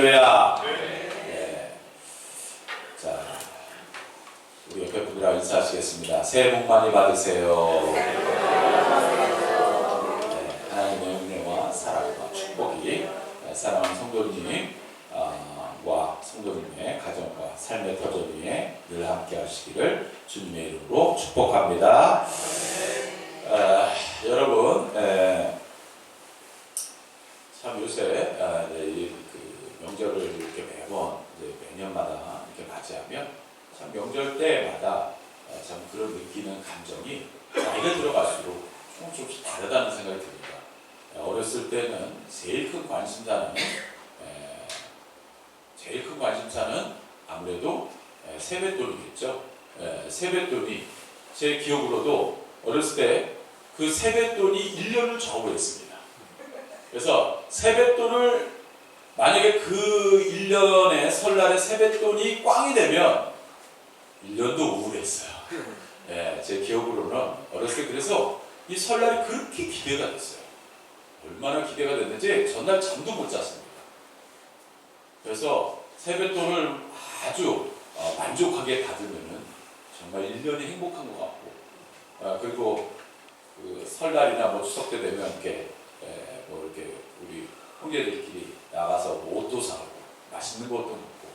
할렐루야. 네. 자, 우리 옆에 분들하고 인사하시겠습니다. 새해 복 많이 받으세요. 네, 하나님의 은혜와 사랑과 축복이 사랑하는 성도님과 성도님의 가정과 삶의 터전 위에 늘 함께 하시기를 주님의 이름으로 축복합니다. 여러분, 참 요새 명절을 이렇게 매번 매년마다 이렇게 맞이하면 참 명절 때마다 참 그런 느끼는 감정이 나이가 들어갈수록 조금씩 다르다는 생각이 듭니다. 어렸을 때는 제일 큰 관심사는 아무래도 세뱃돈이겠죠. 세뱃돈이 제 기억으로도 어렸을 때 그 세뱃돈이 1년을 저우했습니다. 그래서 세뱃돈을 만약에 그 1년에 설날에 세뱃돈이 꽝이 되면 1년도 우울했어요. 제 기억으로는 어렸을 때 그래서 이 설날이 그렇게 기대가 됐어요. 얼마나 기대가 됐는지 전날 잠도 못 잤습니다. 그래서 세뱃돈을 아주 만족하게 받으면은 정말 1년이 행복한 것 같고, 그리고 그 설날이나 뭐 추석 때 되면 이렇게 우리 형제들끼리 나가서 뭐 옷도 사고 맛있는 것도 먹고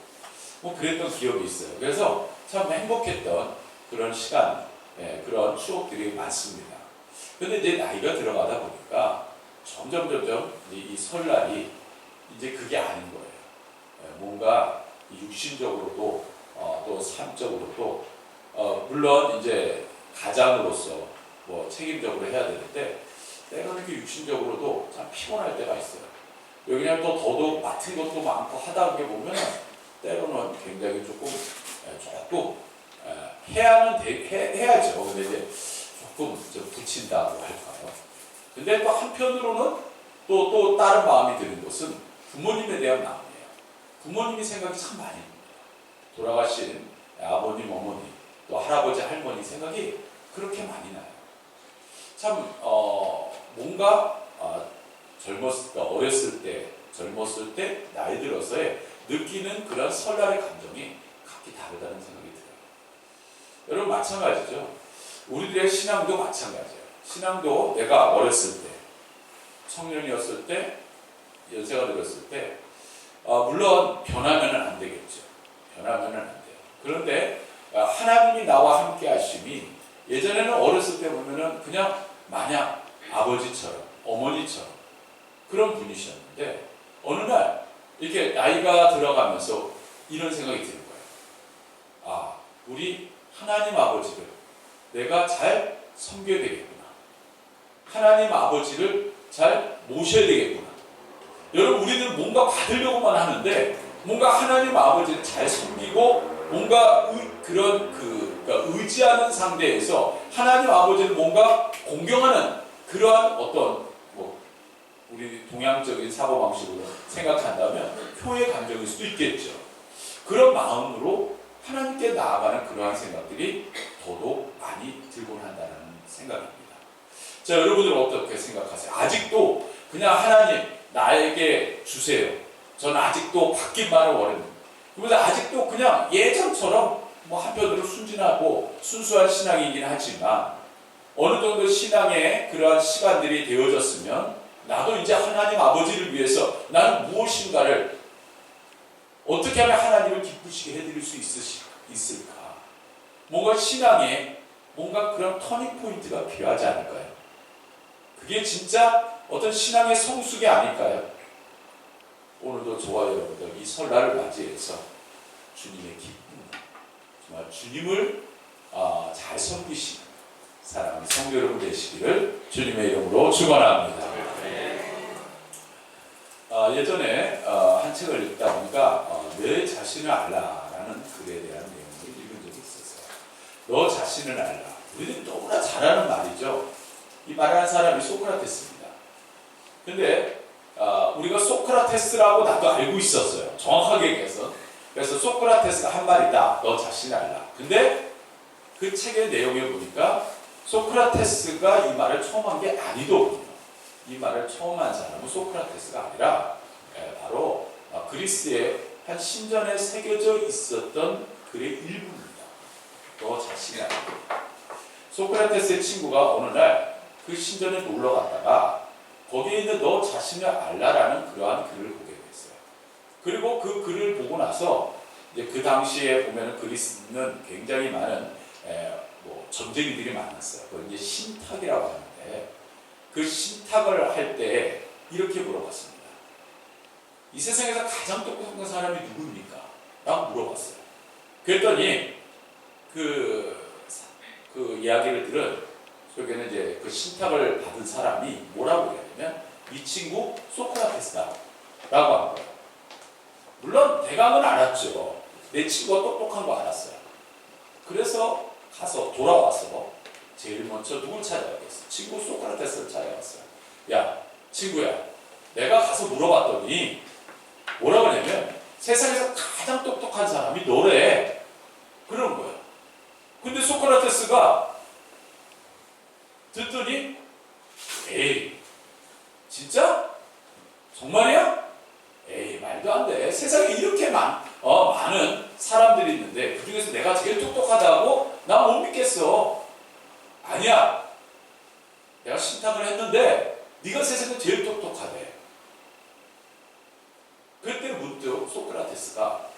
뭐 그랬던 기억이 있어요. 그래서 참 행복했던 그런 시간, 그런 추억들이 많습니다. 근데 이제 나이가 들어가다 보니까 점점 이 설날이 이제 그게 아닌 거예요. 뭔가 육신적으로도 또 삶적으로도 물론 이제 가장으로서 뭐 책임적으로 해야 되는데 때로는 이렇게 육신적으로도 참 피곤할 때가 있어요. 여기는 또 더더욱 맡은 것도 많고 하다 보면 때로는 굉장히 조금 해야죠. 근데 이제 조금 좀 부친다고 할까요? 근데 또 한편으로는 또 다른 마음이 드는 것은 부모님에 대한 마음이에요. 부모님이 생각이 참 많이 듭니다. 돌아가신 아버님, 어머니, 또 할아버지, 할머니 생각이 그렇게 많이 나요. 참 뭔가 어렸을 때, 젊었을 때, 나이 들어서의 느끼는 그런 설날의 감정이 각기 다르다는 생각이 들어요. 여러분 마찬가지죠. 우리들의 신앙도 마찬가지예요. 신앙도 내가 어렸을 때, 청년이었을 때, 연세가 들었을 때 물론 변하면 안 되겠죠. 변하면 안 돼요. 그런데 하나님이 나와 함께 하심이 예전에는 어렸을 때 보면은 그냥 마냥 아버지처럼 어머니처럼 그런 분이셨는데 어느 날 이렇게 나이가 들어가면서 이런 생각이 드는 거예요. 우리 하나님 아버지를 내가 잘 섬겨야 되겠구나. 하나님 아버지를 잘 모셔야 되겠구나. 여러분 우리는 뭔가 받으려고만 하는데 뭔가 하나님 아버지를 잘 섬기고 뭔가 그러니까 의지하는 상대에서 하나님 아버지를 뭔가 공경하는 그러한 어떤 우리 동양적인 사고방식으로 생각한다면 효의 감정일 수도 있겠죠. 그런 마음으로 하나님께 나아가는 그러한 생각들이 더더욱 많이 들곤 한다는 생각입니다. 자, 여러분들은 어떻게 생각하세요? 아직도 그냥 하나님 나에게 주세요. 저는 아직도 받기만을 원합니다. 그래서 아직도 그냥 예전처럼 한편으로 순진하고 순수한 신앙이긴 하지만 어느 정도 신앙의 그러한 시간들이 되어졌으면 나도 이제 하나님 아버지를 위해서 나는 무엇인가를 어떻게 하면 하나님을 기쁘시게 해드릴 수 있을까? 뭔가 신앙에 뭔가 그런 터닝 포인트가 필요하지 않을까요? 그게 진짜 어떤 신앙의 성숙이 아닐까요? 오늘도 저와 여러분들 이 설날을 맞이해서 주님의 기쁨, 정말 주님을 잘 섬기시는 사랑하는 성도 여러분 되시기를 주님의 이름으로 축원합니다. 예전에 한 책을 읽다 보니까 내 자신을 알라라는 글에 대한 내용을 읽은 적이 있었어요. 너 자신을 알라. 우리는 너무나 잘 아는 말이죠. 이 말을 한 사람이 소크라테스입니다. 근데 우리가 소크라테스라고 나도 알고 있었어요. 정확하게 얘기해서. 그래서 소크라테스가 한 말이다. 너 자신을 알라. 근데 그 책의 내용에 보니까 소크라테스가 이 말을 처음 한 게 아니더군요. 이 말을 처음 한 사람은 소크라테스가 아니라 바로 그리스의 한 신전에 새겨져 있었던 글의 일부입니다. 너 자신이 아니다. 소크라테스의 친구가 어느 날 그 신전에 놀러 갔다가 거기에 있는 너 자신을 알라라는 그러한 글을 보게 됐어요. 그리고 그 글을 보고 나서 이제 그 당시에 보면 그리스는 굉장히 많은 전쟁이들이 많았어요. 그걸 이제 신탁이라고 하는데 그 신탁을 할 때 이렇게 물어봤습니다. 이 세상에서 가장 똑똑한 사람이 누구입니까? 라고 물어봤어요. 그랬더니 그 이야기를 들은 속에는 이제 그 신탁을 받은 사람이 뭐라고 얘기하냐면 이 친구 소크라테스다 라고 한 거예요. 물론 대강은 알았죠. 내 친구가 똑똑한 거 알았어요. 그래서 가서 돌아와서 제일 먼저 누굴 찾아가겠어? 친구 소크라테스를 찾아갔어요. 야 친구야, 내가 가서 물어봤더니 뭐라고 하냐면 세상에서 가장 똑똑한 사람이 너래. 그런 거야. 근데 소크라테스가 듣더니 에이 진짜? 정말이야? 에이 말도 안 돼. 세상에 이렇게 많은 사람들이 있는데 그 중에서 내가 제일 똑똑하다고? 나 못 믿겠어. 아니야. 내가 신탁을 했는데 네가 세상에 제일 똑똑하대. 그때 문득 소크라테스가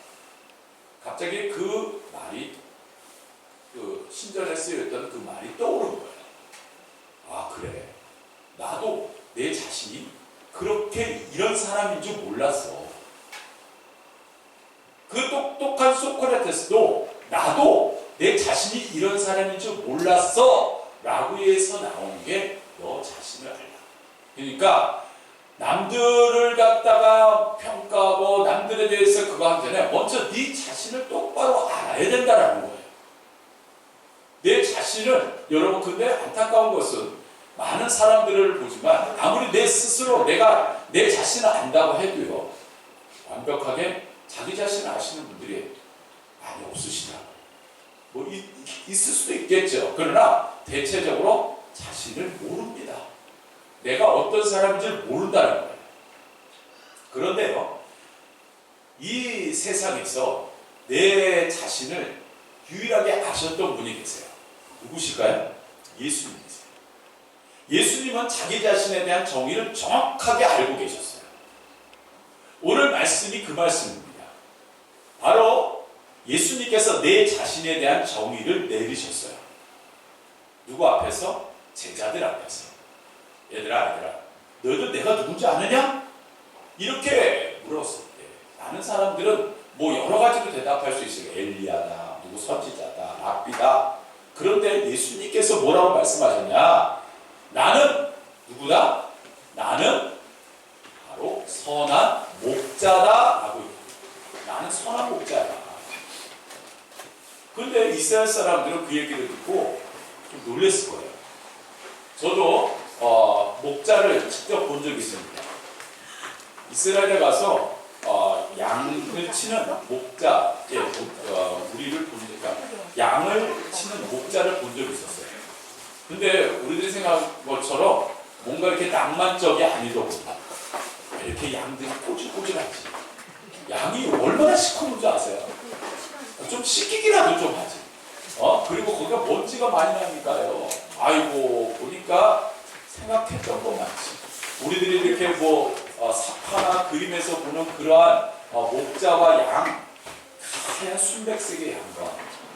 갑자기 그 말이 그 신전에 쓰여있던 그 말이 떠오른 거예요. 아 그래, 나도 내 자신이 그렇게 이런 사람인 줄 몰랐어. 그 똑똑한 소크라테스도 나도 내 자신이 이런 사람인 줄 몰랐어 라고 해서 나오는 게 너 자신을 알라. 그러니까 남들을 갖다가 평가하고 남들에 대해서 그거 하기 전에 먼저 네 자신을 똑바로 알아야 된다라는 거예요. 내 자신을, 여러분 근데 안타까운 것은 많은 사람들을 보지만 아무리 내 스스로 내가 내 자신을 안다고 해도요, 완벽하게 자기 자신을 아시는 분들이 많이 없으시다. 뭐 있을 수도 있겠죠. 그러나 대체적으로 자신을 모릅니다. 내가 어떤 사람인지 모른다는 거예요. 그런데요, 이 세상에서 내 자신을 유일하게 아셨던 분이 계세요. 누구실까요? 예수님이세요. 예수님은 자기 자신에 대한 정의를 정확하게 알고 계셨어요. 오늘 말씀이 그 말씀입니다. 바로 예수님께서 내 자신에 대한 정의를 내리셨어요. 누구 앞에서? 제자들 앞에서. 얘들아, 너희들 내가 누군지 아느냐? 이렇게 물었을 때 많은 사람들은 뭐 여러 가지로 대답할 수 있어요. 엘리야다, 누구 선지자다, 랍비다. 그런데 예수님께서 뭐라고 말씀하셨냐? 나는 누구다? 나는 바로 선한 목자다 라고 얘기합니다. 나는 선한 목자다. 그런데 이스라엘 사람들은 그 얘기를 듣고 좀 놀랐을 거예요. 저도 목자를 직접 본 적이 있습니다. 이스라엘에 가서 양을 치는 목자, 우리를 보니까 양을 치는 목자를 본 적이 있었어요. 근데 우리들이 생각한 것처럼 뭔가 이렇게 낭만적이 아니더군요. 이렇게 양들이 꼬질꼬질하지. 양이 얼마나 시커먼 줄 아세요? 좀 씻기기라도 좀 하지. 그리고 거기가 먼지가 많이 나니까요. 아이고, 보니까 생각했던 것 같지. 우리들이 이렇게 사파나 그림에서 보는 그러한 목자와 양, 하얀 순백색의 양과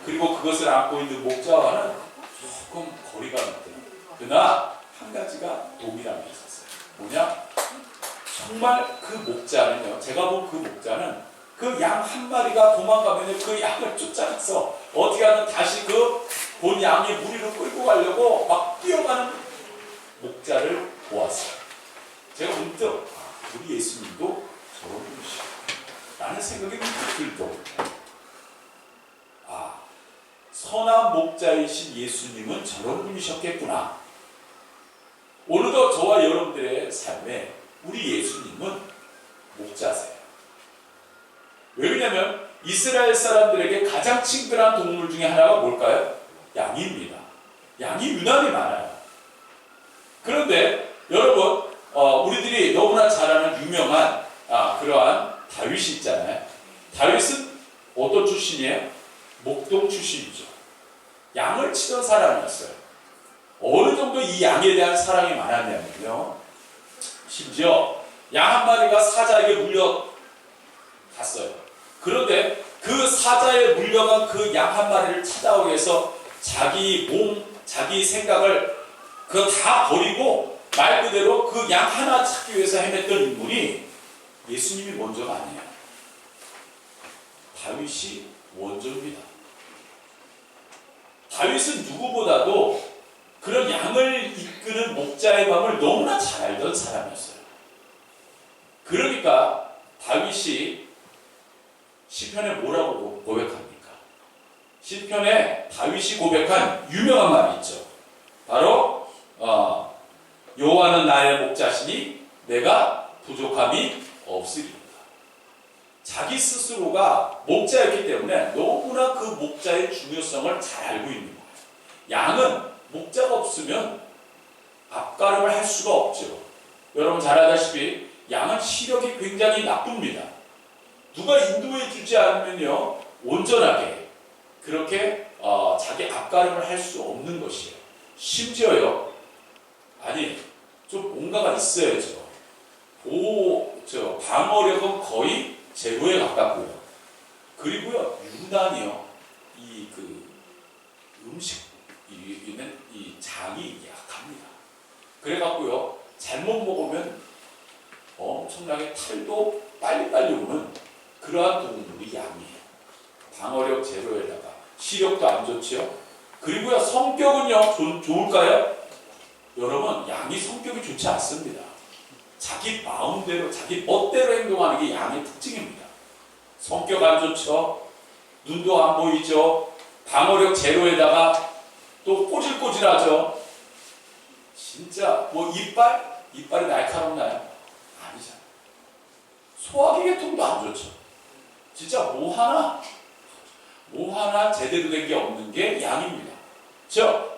그리고 그것을 안고 있는 목자와는 조금 거리가 있더라. 그러나 한 가지가 동일한 게 있었어요. 뭐냐? 정말 그 목자는요, 제가 본 그 목자는 그 양 한 마리가 도망가면 그 양을 쫓아가서 어떻게 하면 다시 그 본 양이 무리로 끌고 가려고 막 뛰어가는 목자를 보았어요. 제가 문득 우리 예수님도 저런 분이시구나 라는 생각이 문득 들더군요. 선한 목자이신 예수님은 저런 분이셨겠구나. 오늘도 저와 여러분들의 삶에 우리 예수님은 목자세요. 왜 그러냐면 이스라엘 사람들에게 가장 친근한 동물 중에 하나가 뭘까요? 양입니다. 양이 유난히 많아요. 그런데 여러분, 우리들이 너무나 잘 아는 유명한 그러한 다윗이 있잖아요. 다윗은 어떤 출신이에요? 목동 출신이죠. 양을 치던 사람이었어요. 어느 정도 이 양에 대한 사랑이 많았냐면요. 심지어 양 한 마리가 사자에게 물려갔어요. 그런데 그 사자에 물려간 그 양 한 마리를 찾아오기 위해서 자기 몸, 자기 생각을 그거 다 버리고 말 그대로 그 양 하나 찾기 위해서 헤맸던 인물이 예수님이 먼저가 아니에요. 다윗이 원조입니다. 다윗은 누구보다도 그런 양을 이끄는 목자의 마음을 너무나 잘 알던 사람이었어요. 그러니까 다윗이 시편에 뭐라고 고백합니까? 시편에 다윗이 고백한 유명한 말이 있죠. 바로 여호와는 나의 목자시니 내가 부족함이 없으리로다. 자기 스스로가 목자였기 때문에 너무나 그 목자의 중요성을 잘 알고 있는 거예요. 양은 목자가 없으면 앞가름을 할 수가 없죠. 여러분 잘 알다시피 양은 시력이 굉장히 나쁩니다. 누가 인도해 주지 않으면요 온전하게 그렇게 자기 앞가름을 할 수 없는 것이에요. 심지어요 좀 뭔가가 있어야죠. 방어력은 거의 제로에 가깝고요. 그리고요 유난히요 음식 있는 이 장이 약합니다. 그래갖고요 잘못 먹으면 엄청나게 탈도 빨리빨리 오는 그러한 동물이 양이에요. 방어력 제로에다가 시력도 안 좋지요. 그리고요 성격은요 좋을까요? 여러분 양이 성격이 좋지 않습니다. 자기 마음대로 자기 멋대로 행동하는 게 양의 특징입니다. 성격 안 좋죠. 눈도 안 보이죠. 방어력 제로에다가 또 꼬질꼬질하죠. 진짜 이빨이 날카롭나요? 아니잖아요. 소화기 계통도 안 좋죠. 진짜 뭐 하나 제대로 된 게 없는 게 양입니다.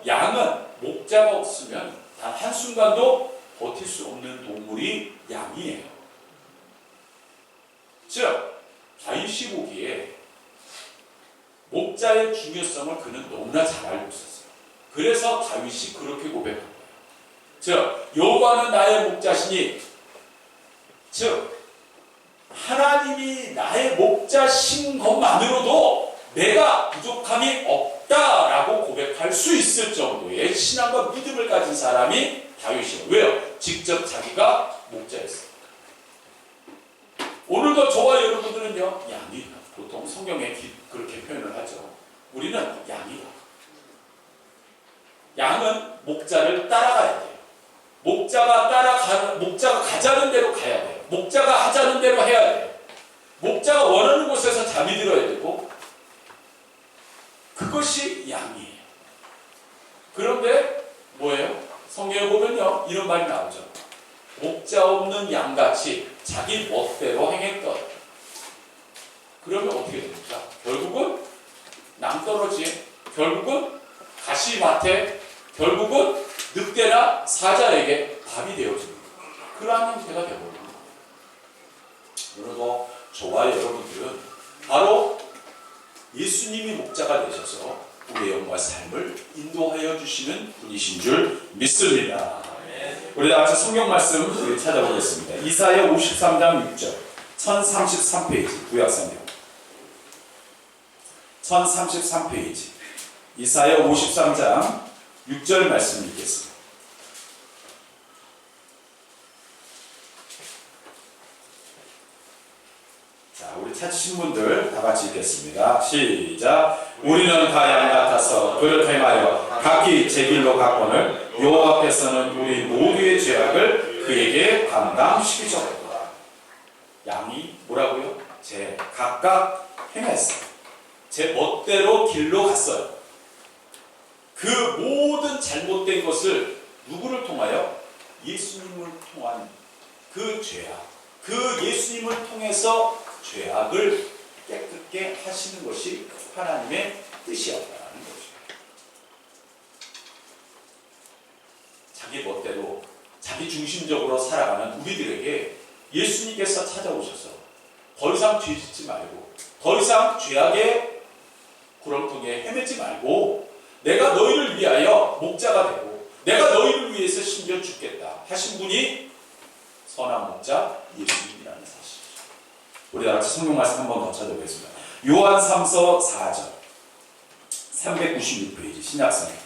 양은 목자가 없으면 단 한순간도 버틸 수 없는 동물이 양이에요. 다윗이 보기에 목자의 중요성을 그는 너무나 잘 알고 있었어요. 그래서 다윗이 그렇게 고백한 거예요. 여호와는 나의 목자시니 하나님이 나의 목자신 것만으로도 내가 부족함이 없다라고 고백할 수 있을 정도의 신앙과 믿음을 가진 사람이 다윗이에요. 왜요? 직접 자기가 목자였어요. 오늘도 저와 여러분들은요 양이다. 보통 성경에 그렇게 표현을 하죠. 우리는 양이다. 양은 목자를 따라가야 돼요. 목자가 가자는 대로 가야 돼요. 목자가 하자는 대로 해야 돼요. 목자가 원하는 곳에서 잠이 들어야 되고 그것이 양이에요. 그런데 뭐예요? 성경에 보면요 이런 말이 나오죠. 목자 없는 양같이 자기 멋대로 행했던. 그러면 어떻게 됩니까? 결국은 낭떠러지, 결국은 가시밭에, 결국은 늑대나 사자에게 밥이 되어집니다. 그러한 형태가 되어버립니다. 그리고 저와 여러분들은 바로 예수님이 목자가 되셔서 우리의 영과 삶을 인도하여 주시는 분이신 줄 믿습니다. 우리 다 같이 성경 말씀 찾아보겠습니다. 이사야 53장 6절 1033페이지 구약성경 1033페이지 이사야 53장 6절 말씀 읽겠습니다. 자, 우리 찾으신 분들 다 같이 읽겠습니다. 시작. 우리는 다 양 같아서 그를 행하여 각기 제 길로 갔거늘 여호와께서는 우리 모두의 죄악을 그에게 감당시키셨도다. 양이 뭐라고요? 각각 행했어요. 제 멋대로 길로 갔어요. 그 모든 잘못된 것을 누구를 통하여? 예수님을 통한 그 죄악, 그 예수님을 통해서 죄악을 깨끗게 하시는 것이 하나님의 뜻이었다는 것이에요. 자기 멋대로 자기 중심적으로 살아가는 우리들에게 예수님께서 찾아오셔서 더 이상 죄짓지 말고 더 이상 죄악의 구렁텅이에 헤매지 말고 내가 너희를 위하여 목자가 되고 내가 너희를 위해서 심지어 죽겠다 하신 분이 선한 목자 예수님이라는 사실이죠. 우리 다 같이 성경 말씀 한 번 더 찾아보겠습니다. 요한 3서 4절 396페이지 신약성경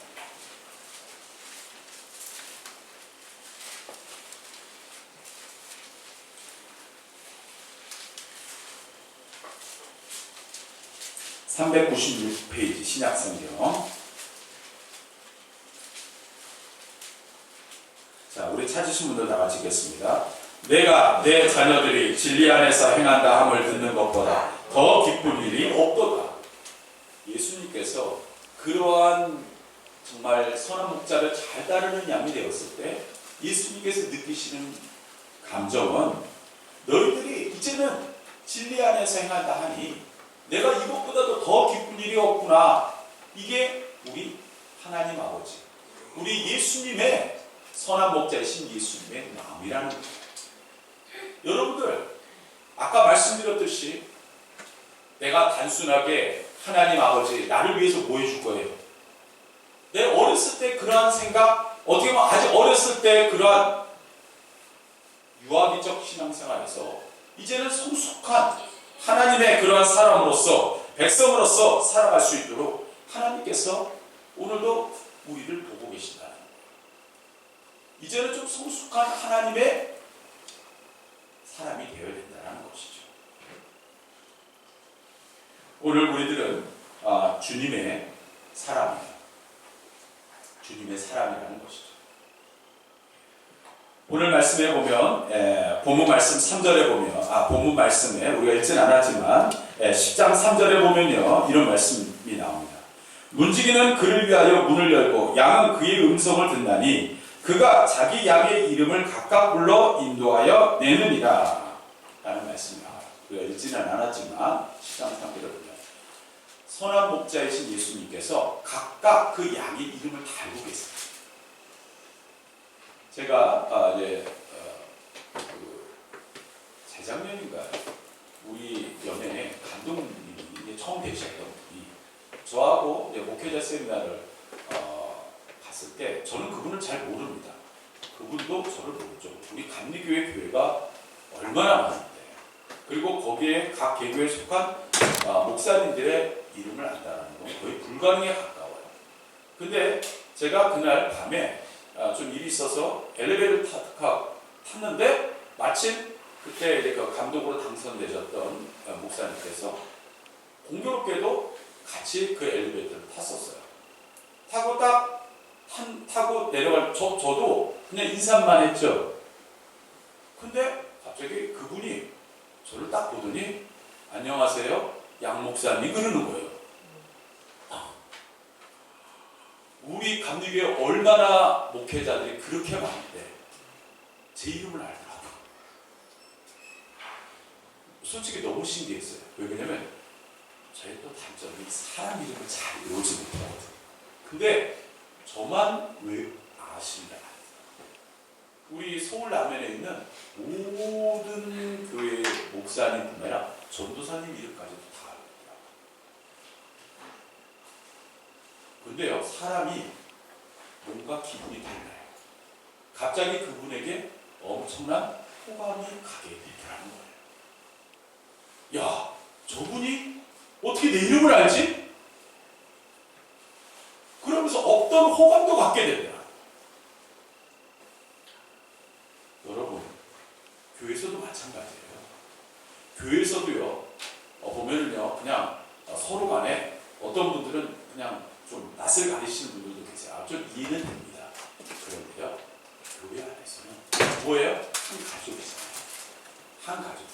396페이지 신약성경. 자, 우리 찾으신 분들 다 같이 읽겠습니다. 내가 내 자녀들이 진리 안에서 행한다 함을 듣는 것보다 더 기쁜 일이 없도다. 예수님께서 그러한 정말 선한 목자를 잘 따르는 양이 되었을 때 예수님께서 느끼시는 감정은 너희들이 이제는 진리 안에서 행한다 하니 내가 이것보다도 더 기쁜 일이 없구나. 이게 우리 하나님 아버지, 우리 예수님의 선한 목자이신 예수님의 마음이라는 거예요. 여러분들 아까 말씀드렸듯이 내가 단순하게 하나님 아버지 나를 위해서 뭐 해줄 거예요? 내 어렸을 때 그러한 생각, 어떻게 보면 아직 어렸을 때 그러한 유아기적 신앙생활에서 이제는 성숙한 하나님의 그러한 사람으로서 백성으로서 살아갈 수 있도록 하나님께서 오늘도 우리를 보고 계신다는 거예요. 이제는 좀 성숙한 하나님의 사람이 되어야 된다는 것이죠. 오늘 우리들은 주님의 사람이에요. 주님의 사람이라는 것이죠. 오늘 말씀에 보면 본문 말씀 3절에 보면 본문 말씀에 우리가 읽진 않았지만 10장 3절에 보면요 이런 말씀이 나옵니다. 문지기는 그를 위하여 문을 열고 양은 그의 음성을 듣나니 그가 자기 양의 이름을 각각 불러 인도하여 내느니라 라는 말씀이 나와요. 우리가 읽지는 않았지만 10장 3절에 보면 선한 목자이신 예수님께서 각각 그 양의 이름을 다 알고 계세요. 제가 재작년인가요? 우리 연예에 감독님이 처음 되셨던 분이 저하고 목회자 세미나를 갔을 때 저는 그분을 잘 모릅니다. 그분도 저를 모르죠. 우리 감리교회 교회가 얼마나 많은데 그리고 거기에 각 개교에 속한 목사님들의 이름을 안다는 건 거의 불가능에 가까워요. 근데 제가 그날 밤에 좀 일이 있어서 엘리베이터를 탔는데 마침 그때 이제 그 감독으로 당선되셨던 목사님께서 공교롭게도 같이 그 엘리베이터를 탔었어요. 타고 내려갈 저도 그냥 인사만 했죠. 근데 갑자기 그분이 저를 딱 보더니 안녕하세요 양 목사님 그러는 거예요. 우리 감리교회 얼마나 목회자들이 그렇게 많은데 제 이름을 알더라고요. 솔직히 너무 신기했어요. 왜냐면 저희 또 단점이 사람 이름을 잘 외우지 못하거든요. 근데 저만 왜 아신다. 우리 서울 남면에 있는 모든 교회 목사님 뿐만 전도사님 이름까지도 다 알고 있더라고요. 근데요, 사람이 뭔가 기분이 달라요. 갑자기 그분에게 엄청난 호감이 가게 되더라는 거예요. 야, 저분이 어떻게 내 이름을 알지? 그러면서 없던 호감도 갖게 된다. 여러분, 교회에서도 마찬가지예요. 교회에서도요, 보면은요, 그냥 서로 간에 어떤 분들은 그냥 좀 낯을 가리시는 분들도 계세요. 좀 이해는 됩니다. 그런데요, 교회 안에서는 뭐예요? 한 가족이잖아요. 한 가족.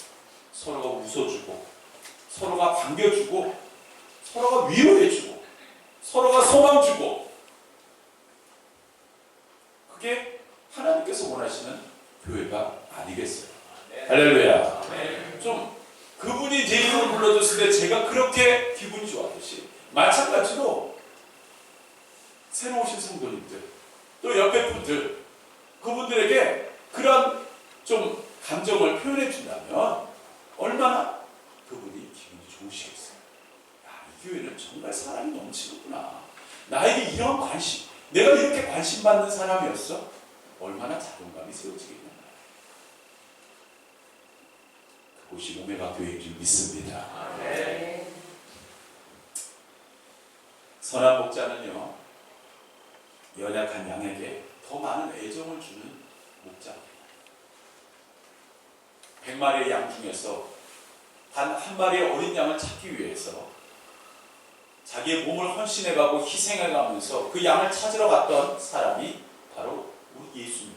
서로가 웃어주고, 서로가 반겨주고, 서로가 위로해주고, 서로가 소망 주고, 그게 하나님께서 원하시는 교회가 아니겠어요. 할렐루야. 좀 그분이 제 이름을 불러줬을 때 제가 그렇게 기분이 좋았듯이 마찬가지로 새로 오신 성도님들 또 옆에 분들 그분들에게 그런 좀 감정을 표현해 준다면 얼마나 그분이 기분이 좋으시겠어요. 야, 이 교회는 정말 사랑이 넘치는구나. 나에게 이런 관심, 내가 이렇게 관심받는 사람이었어? 얼마나 자존감이 세워지겠냐. 그곳이 오메가 교회인 줄 믿습니다. 네. 선한 목자는요, 연약한 양에게 더 많은 애정을 주는 목자입니다. 100마리의 양 중에서 단 한 마리의 어린 양을 찾기 위해서 자기의 몸을 헌신해가고 희생해가면서 그 양을 찾으러 갔던 사람이 바로 우리 예수님이세요.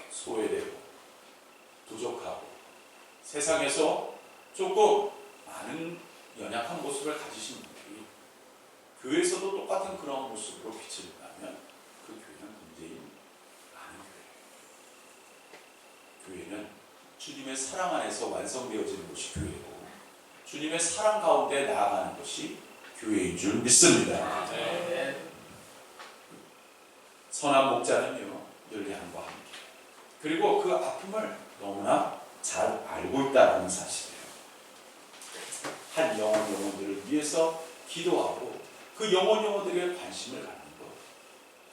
소외되고 부족하고 세상에서 조금 많은 연약한 모습을 가지신 분들이 교회에서도 똑같은 그런 모습으로 빛을 내면 그 교회는 문제인 많은 교회예요. 교회는 주님의 사랑 안에서 완성되어지는 것이 교회고 주님의 사랑 가운데 나아가는 것이 교회인 줄 믿습니다. 선한 목자는요, 늘 양과 함께 그리고 그 아픔을 너무나 잘 알고 있다는 사실이에요. 한 영혼들을 위해서 기도하고 그 영혼들에게 관심을 갖는 것,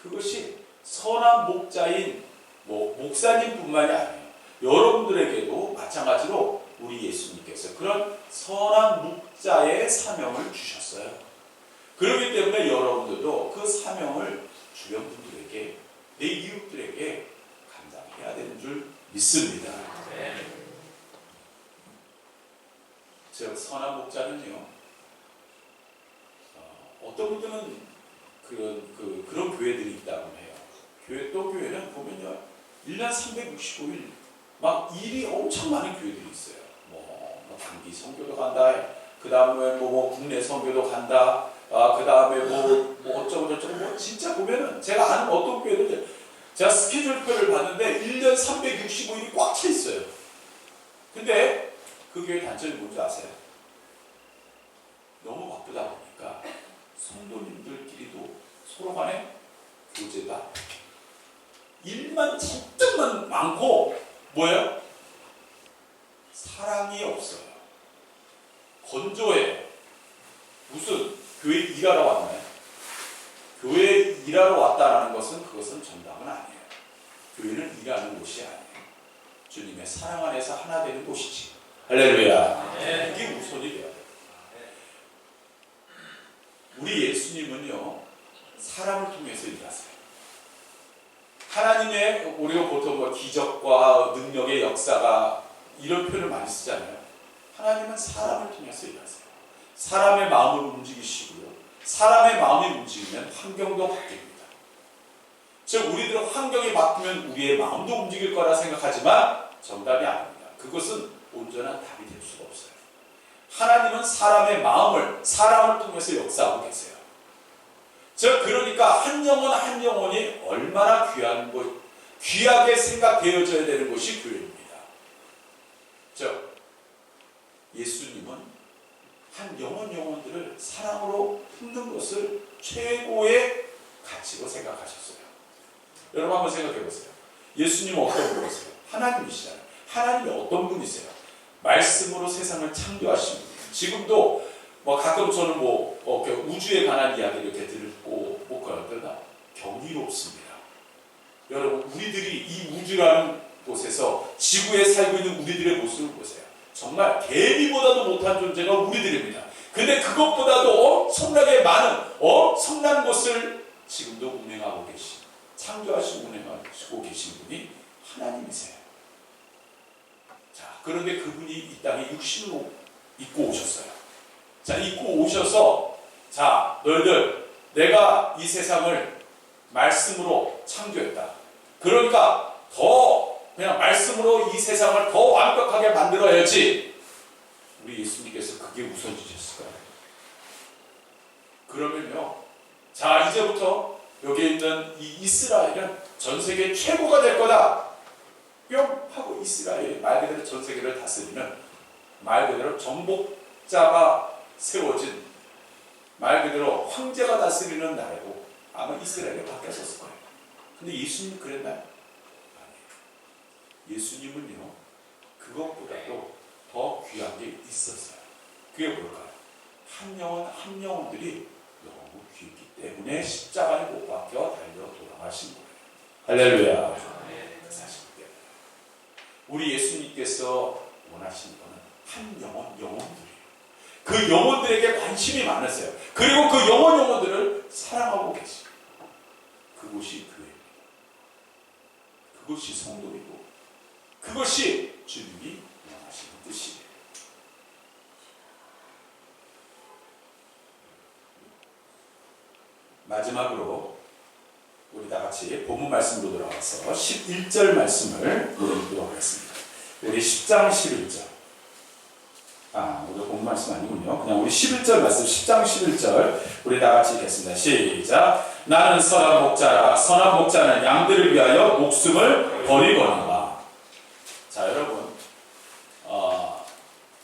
그것이 선한 목자인 목사님뿐만이 아니에요. 여러분들에게도 마찬가지로 우리 예수님께서 그런 선한 목자의 사명을 주셨어요. 그렇기 때문에 여러분들도 그 사명을 주변 분들에게, 내 이웃들에게 감당해야 되는 줄 믿습니다. 즉 선한 목자는요, 어떤 분들은 그런 교회들이 있다고 해요. 교회는 보면요, 1년 365일 막 일이 엄청 많은 교회들이 있어요. 뭐 단기 선교도 간다, 그 다음에 국내 선교도 간다, 그 다음에 어쩌고 저쩌고 진짜 보면은 제가 아는 어떤 교회들, 제가 스케줄표를 봤는데 1년 365일이 꽉 차 있어요. 근데 그 교회 단점이 뭔지 아세요? 너무 바쁘다 보니까 성도님들끼리도 서로 간에 교제가 일만 잔뜩만 많고 뭐예요? 사랑이 없어요. 건조해요. 무슨 교회 일하러 왔나요? 교회 일하러 왔다라는 그것은 정답은 아니에요. 교회는 일하는 곳이 아니에요. 주님의 사랑 안에서 하나 되는 곳이지. 할렐루야. 이게 우선이 돼야 돼요. 우리 예수님은요, 사람을 통해서 일하세요. 하나님의, 우리가 보통 기적과 능력의 역사가 이런 표현을 많이 쓰잖아요. 하나님은 사람을 통해서 일하세요. 사람의 마음을 움직이시고요. 사람의 마음이 움직이면 환경도 바뀝니다. 즉 우리들은 환경이 바뀌면 우리의 마음도 움직일 거라 생각하지만 정답이 아닙니다. 그것은 온전한 답이 될 수가 없어요. 하나님은 사람의 마음을, 사람을 통해서 역사하고 계세요. 즉 그러니까 한 영혼이 얼마나 귀하게 생각되어져야 되는 것이 교회입니다. 즉 예수님은 한 영혼들을 사랑으로 품는 것을 최고의 가치로 생각하셨어요. 여러분 한번 생각해 보세요. 예수님은 어떤 분이세요? 하나님이시잖아요. 하나님이 어떤 분이세요? 말씀으로 세상을 창조하신 분이에요. 지금도 가끔 저는 우주에 관한 이야기를 이렇게 듣고 그러나 경이롭습니다. 여러분 우리들이 이 우주라는 곳에서 지구에 살고 있는 우리들의 모습을 보세요. 정말 개미보다도 못한 존재가 우리들입니다. 근데 그것보다도 엄청나게 많은 엄청난 것을 지금도 운행하고 계신, 창조하시고 운행하시고 계신 분이 하나님이세요. 자, 그런데 그분이 이 땅에 육신으로 입고 오셨어요. 자, 입고 오셔서 자, 너희들 내가 이 세상을 말씀으로 창조했다. 그러니까 그냥 말씀으로 이 세상을 더 완벽하게 만들어야지. 우리 예수님께서 그게 우선이셨을까요? 그러면요, 자 이제부터 여기 있는 이 이스라엘은 전 세계 최고가 될 거다. 뿅 하고 이스라엘 말 그대로 전 세계를 다스리는, 말 그대로 정복자가 세워진, 말 그대로 황제가 다스리는 나라고 아마 이스라엘이 바뀌었을 거예요. 근데 예수님이 그랬나요? 아니에요. 예수님은요, 그것보다도 더 귀한 게 있었어요. 그게 뭘까요? 한 영혼 한 영혼들이 너무 귀했기 때문에 십자가에 못 박혀 달려 돌아가신 거예요. 할렐루야. 그 사실 때문에 우리 예수님께서 원하시는 거는 한 영혼들이에요. 그 영혼들에게 관심이 많으세요. 그리고 그 영혼들을 사랑하고 계시고, 그곳이 교회입니다. 그것이 성도이고 그것이 주님이 원하시는 뜻이에요. 마지막으로 우리 다 같이 본문 말씀으로 돌아와서 11절 말씀을 읽도록 하겠습니다. 우리 10장 11절. 오늘 본문 말씀 아니군요. 그냥 우리 11절 말씀, 10장 11절 우리 다 같이 읽겠습니다. 시작. 나는 선한 목자라. 선한 목자는 양들을 위하여 목숨을 버리거니와. 자, 여러분,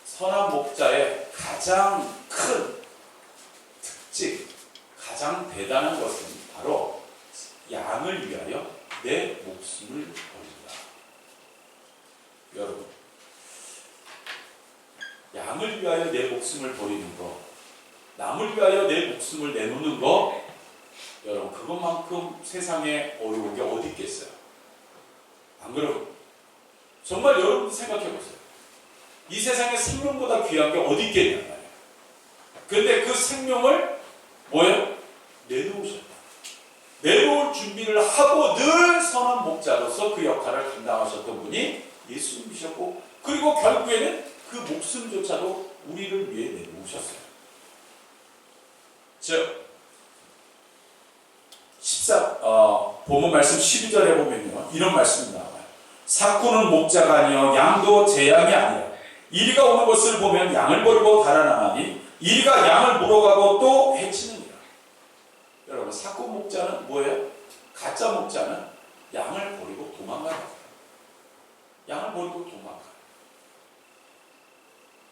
선한 목자의 가장 큰 특징, 가장 대단한 것은 바로 양을 위하여 내 목숨을 버린다. 여러분, 양을 위하여 내 목숨을 버리는 것, 남을 위하여 내 목숨을 내놓는 것, 여러분, 그것만큼 세상에 어려운 게 어디 있겠어요? 안 그래요? 정말 여러분도 생각해 보세요. 이 세상에 생명보다 귀한 게 어디 있겠냐 말이에요. 그런데 그 생명을 뭐예요? 내놓으셨다. 내놓을 준비를 하고 늘 선한 목자로서 그 역할을 감당하셨던 분이 예수님이셨고, 그리고 결국에는 그 목숨조차도 우리를 위해 내놓으셨어요. 즉, 본문 말씀 12절에 보면요, 이런 말씀이 나와요. 사꾼은 목자가 아니요 양도 제 양이 아니라 이리가 오는 것을 보면 양을 버리고 달아나니 이리가 양을 물어가고 또 해치느니라. 여러분, 사꾼 목자는 뭐예요? 가짜 목자는 양을 버리고 도망가요. 양을 버리고 도망가요.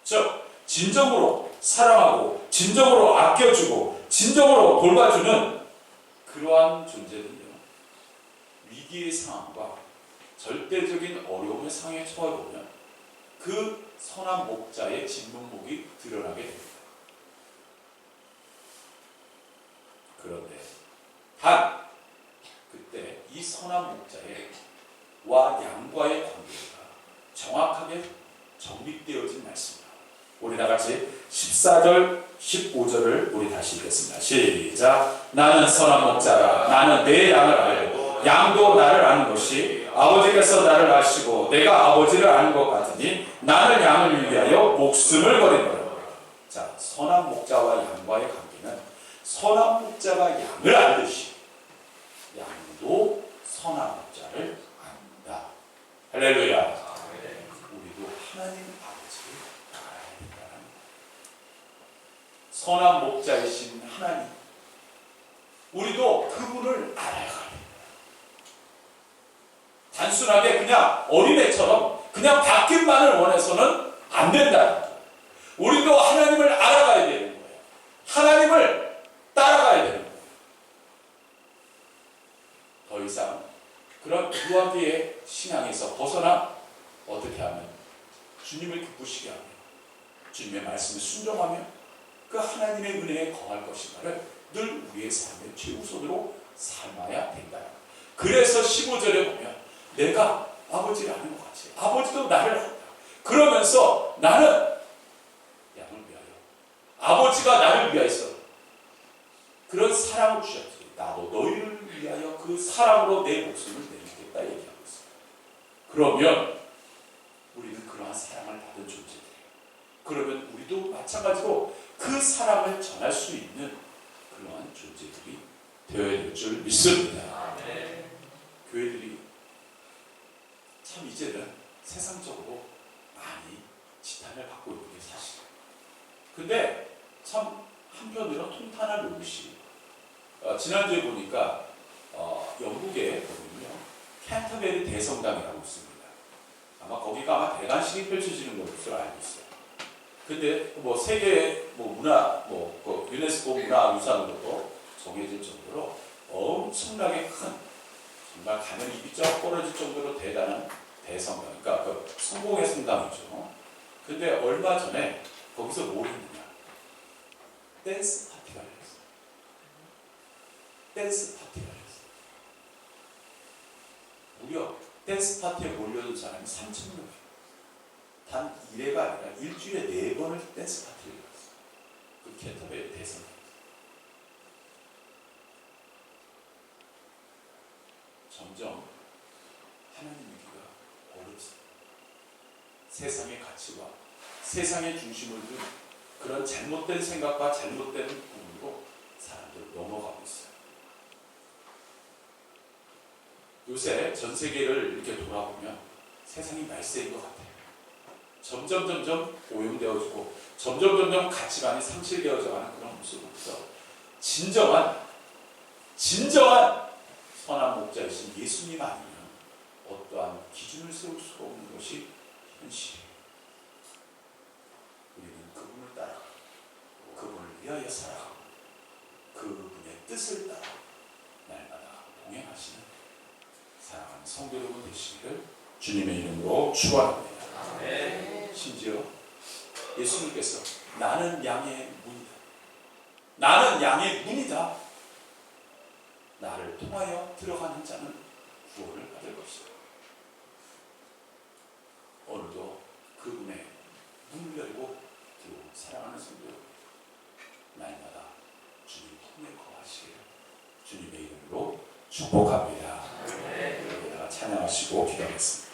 즉, 진정으로 사랑하고 진정으로 아껴주고 진정으로 돌봐주는 그러한 존재는요, 위기의 상황과 절대적인 어려움의 상황에 처해보면 그 선한 목자의 진면목이 드러나게 됩니다. 그런데 단 그때 이 선한 목자의 와 양과의 관계가 정확하게 정립되어진 말씀입니다. 우리 다같이 14절 15절을 우리 다시 읽겠습니다. 시작. 나는 선한 목자라. 나는 내 양을 알고 양도 나를 아는 것이 아버지께서 나를 아시고 내가 아버지를 아는 것 같으니 나는 양을 위하여 목숨을 버리노라. 자, 선한 목자와 양과의 관계는 선한 목자가 양을 알듯이 양도 선한 목자를 안다. 할렐루야. 우리도 하나님 아버지를 알아야 된다는 선한 목자이신 하나님, 우리도 그분을 알아야 합니다. 단순하게 그냥 어린애처럼 그냥 받기만을 원해서는 안 된다. 우리도 하나님을 알아가야 되는 거예요. 하나님을 따라가야 되는 거예요. 더 이상 그런 유아기의 신앙에서 벗어나 어떻게 하면 주님을 기쁘시게 하며 주님의 말씀에 순종하며 그 하나님의 은혜에 거할 것인가를 늘 우리의 삶의 최우선으로 삼아야 된다. 그래서 15절에 보면 내가 아버지를 아는 것 같이 아버지도 나를 안다. 그러면서 나는 양을 위하여 아버지가 나를 위하여서 그런 사랑을 주셨지. 나도 너희를 위하여 그 사랑으로 내 목숨을 내주겠다 얘기하고 있어요. 그러면 우리는 그러한 사랑을 받은 존재들이에요. 그러면 우리도 마찬가지로 그 사랑을 전할 수 있는 그러한 존재들이 되어야 될 줄 믿습니다. 네. 교회들이 참 이제는 세상적으로 많이 지탄을 받고 있는 게 사실이에요. 근데 참 한편으로는 통탄할 노릇이 지난주에 보니까 영국에 보면요, 캔터베리 대성당이라고 있습니다. 아마 거기가 아마 대관식이 펼쳐지는 것으로 알고 있어요. 근데 뭐 세계 문화 유네스코 문화유산으로도 정해질 정도로 엄청나게 큰, 정말 가면 입이 쩍 벌어질 정도로 대단한 대성당, 그러니까 그 성공의 성당이죠. 근데 얼마 전에 거기서 뭘 했느냐? 댄스 파티가 열렸어요. 댄스 파티가 열렸어요. 무려 댄스 파티에 몰려든 사람이 3,000명이에요. 단 1회가 아니라 일주일에 4번을 댄스 파티를 열었어요. 그 캔터베리 대선. 점점 하나님 믿기가 어렵습니다. 세상의 가치와 세상의 중심을 둔 그런 잘못된 생각과 잘못된 부분으로 사람들 넘어가고 있어요. 요새 전 세계를 이렇게 돌아보면 세상이 말세인 것 같아요. 점점 오염되어지고 점점 가치관이 상실되어져가는 그런 모습으로서 진정한 선한 목자이신 예수님 아니면 어떠한 기준을 세울 수가 없는 것이 현실이에요. 우리는 그분을 따라가고 그분을 위하여 살아가고 그분의 뜻을 따라 날마다 동행하시는 사랑하는 성도 여러분 되시기를 주님의 이름으로 축원합니다. 심지어 예수님께서 나는 양의 문이다. 나는 양의 문이다. 나를 통하여 들어가는 자는 구원을 받을 것이다. 오늘도 그분의 문을 열고 들어온 사랑하는 성도 날마다 주님 품에 거하시기를 주님의 이름으로 축복합니다. 찬양하시고 기도하겠습니다.